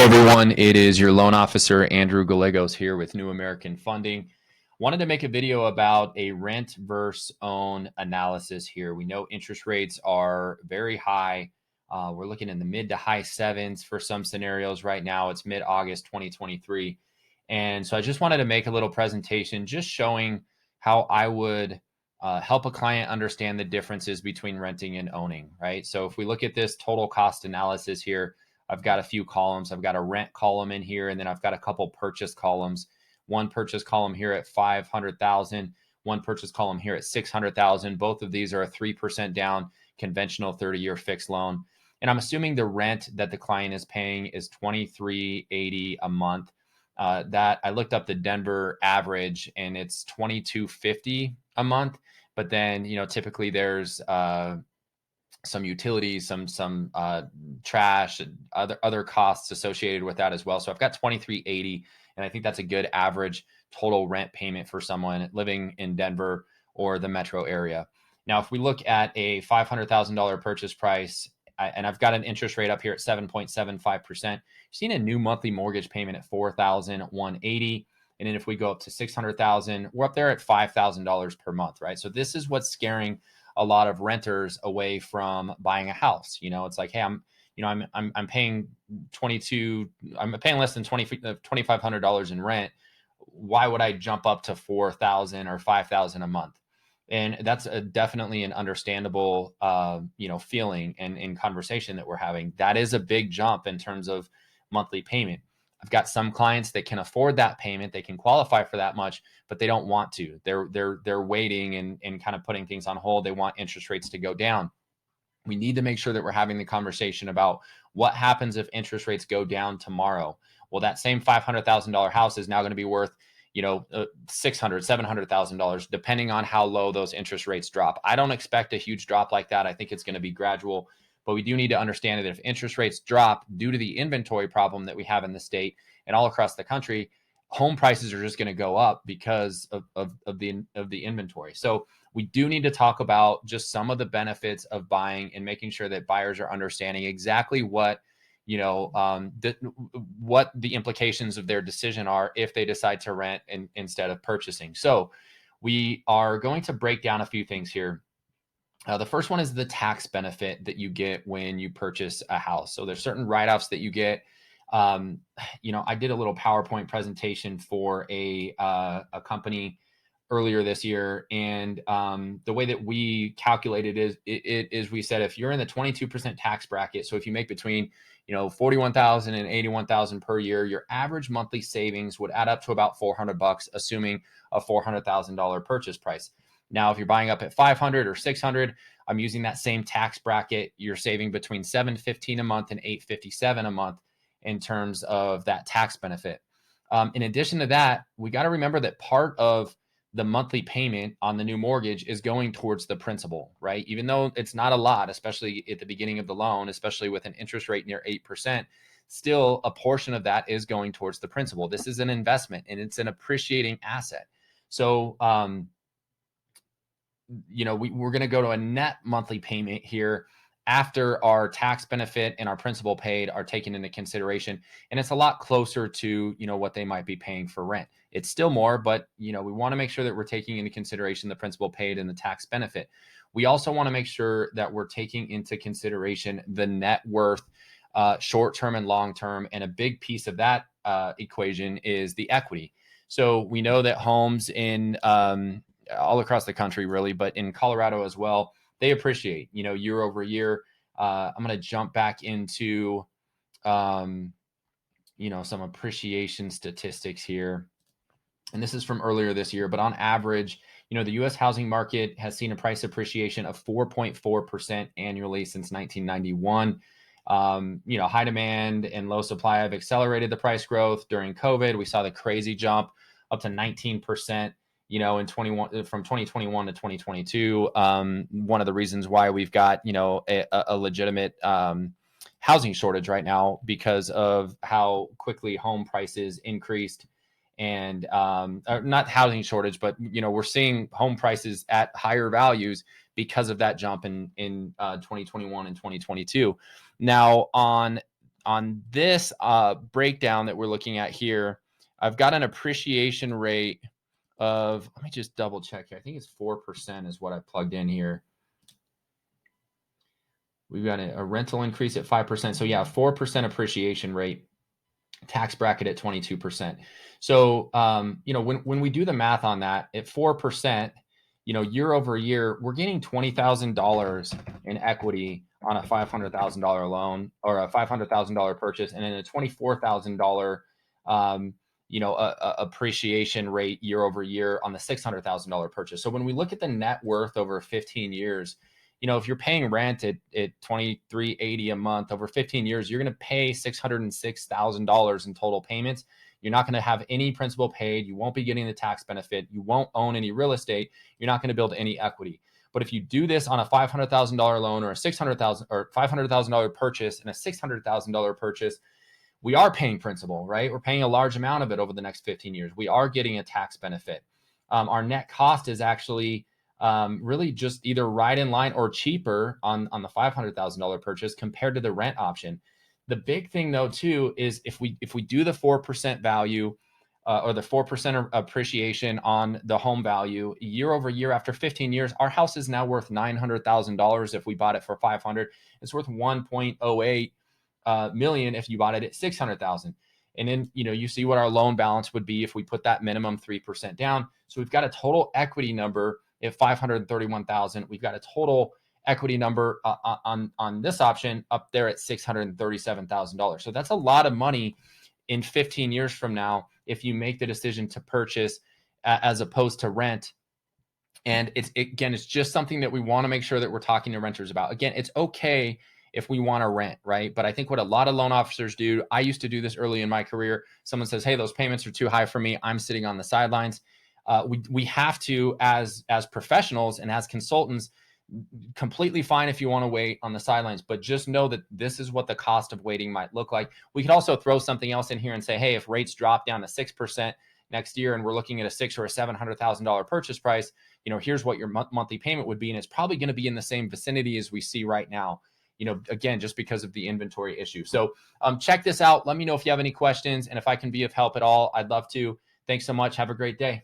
Hey everyone, it is your loan officer, Andrew Gallegos here with New American Funding. Wanted to make a video about a rent versus own analysis here. We know interest rates are very high. We're looking in the mid to high sevens for some scenarios right now. It's mid-August 2023. And so I just wanted to make a little presentation just showing how I would help a client understand the differences between renting and owning, right? So if we look at this total cost analysis here, I've got a few columns. I've got a rent column in here, and then I've got a couple purchase columns. One purchase column here at 500,000, one purchase column here at 600,000. Both of these are a 3% down conventional 30-year fixed loan. And I'm assuming the rent that the client is paying is $23.80 a month. That I looked up the Denver average, and it's $22.50 a month. But then, typically there's some utilities, some trash, and other costs associated with that as well. So I've got $23.80, and I think that's a good average total rent payment for someone living in Denver or the metro area. Now, if we look at a $500,000 purchase price, and I've got an interest rate up here at 7.75%, you're seeing a new monthly mortgage payment at $4,180. And then if we go up to 600,000, we're up there at $5,000 per month, right? So this is what's scaring a lot of renters away from buying a house. It's like, hey, I'm paying I'm paying less than $2,500 in rent. Why would I jump up to 4,000 or 5,000 a month? And that's definitely an understandable, feeling and in conversation that we're having. That is a big jump in terms of monthly payment. I've got some clients that can afford that payment. They can qualify for that much, but they don't want to. They're waiting and kind of putting things on hold. They want interest rates to go down. We need to make sure that we're having the conversation about what happens if interest rates go down tomorrow. Well, that same $500,000 house is now going to be worth, $600,000, $700,000, depending on how low those interest rates drop. I don't expect a huge drop like that. I think it's going to be gradual. But we do need to understand that if interest rates drop due to the inventory problem that we have in the state and all across the country, home prices are just going to go up because of the inventory. So we do need to talk about just some of the benefits of buying and making sure that buyers are understanding exactly what what the implications of their decision are if they decide to rent instead of purchasing. So we are going to break down a few things here. The first one is the tax benefit that you get when you purchase a house. So there's certain write-offs that you get. I did a little PowerPoint presentation for a company earlier this year, and the way that we calculated is we said if you're in the 22% tax bracket, so if you make between $41,000 and $81,000 per year, your average monthly savings would add up to about $400, assuming a $400,000 purchase price. Now, if you're buying up at 500 or 600, I'm using that same tax bracket. You're saving between $715 a month and $857 a month in terms of that tax benefit. In addition to that, we got to remember that part of the monthly payment on the new mortgage is going towards the principal, right? Even though it's not a lot, especially at the beginning of the loan, especially with an interest rate near 8%, still a portion of that is going towards the principal. This is an investment and it's an appreciating asset. So, we're going to go to a net monthly payment here after our tax benefit and our principal paid are taken into consideration. And it's a lot closer to, what they might be paying for rent. It's still more, but, we want to make sure that we're taking into consideration the principal paid and the tax benefit. We also want to make sure that we're taking into consideration the net worth, short-term and long-term. And a big piece of that equation is the equity. So we know that homes in all across the country, really, but in Colorado as well, they appreciate, year over year. I'm going to jump back into, some appreciation statistics here. And this is from earlier this year, but on average, the U.S. housing market has seen a price appreciation of 4.4% annually since 1991. High demand and low supply have accelerated the price growth. During COVID, we saw the crazy jump up to 19%. In from 2021 to 2022, one of the reasons why we've got, a legitimate housing shortage right now because of how quickly home prices increased and not housing shortage, but, we're seeing home prices at higher values because of that jump in 2021 and 2022. Now, on on this breakdown that we're looking at here, I've got an appreciation rate of, let me just double check here. I think it's 4% is what I plugged in here. We've got a rental increase at 5%. So yeah, 4% appreciation rate, tax bracket at 22%. So, when we do the math on that at 4%, year over year, we're getting $20,000 in equity on a $500,000 loan or a $500,000 purchase, and then a $24,000, appreciation rate year over year on the $600,000 purchase. So when we look at the net worth over 15 years, if you're paying rent at $23.80 a month over 15 years, you're going to pay $606,000 in total payments. You're not going to have any principal paid. You won't be getting the tax benefit. You won't own any real estate. You're not going to build any equity. But if you do this on a $500,000 loan or a $600,000 or $500,000 purchase and a $600,000 purchase, we are paying principal, right? We're paying a large amount of it over the next 15 years. We are getting a tax benefit. Our net cost is actually really just either right in line or cheaper on the $500,000 purchase compared to the rent option. The big thing though too is if we do the 4% value or the 4% appreciation on the home value year over year after 15 years, our house is now worth $900,000 if we bought it for 500. It's worth 1.08 million if you bought it at 600,000. And then, you see what our loan balance would be if we put that minimum 3% down. So we've got a total equity number at 531,000. We've got a total equity number on this option up there at $637,000. So that's a lot of money in 15 years from now if you make the decision to purchase as opposed to rent. And it's just something that we want to make sure that we're talking to renters about. Again, it's okay if we want to rent, right? But I think what a lot of loan officers do, I used to do this early in my career. Someone says, hey, those payments are too high for me. I'm sitting on the sidelines. We have to, as professionals and as consultants, completely fine if you want to wait on the sidelines, but just know that this is what the cost of waiting might look like. We could also throw something else in here and say, hey, if rates drop down to 6% next year and we're looking at a $600,000 or a $700,000 purchase price, here's what your monthly payment would be. And it's probably going to be in the same vicinity as we see right now, again, just because of the inventory issue. So check this out. Let me know if you have any questions and if I can be of help at all. I'd love to. Thanks so much. Have a great day.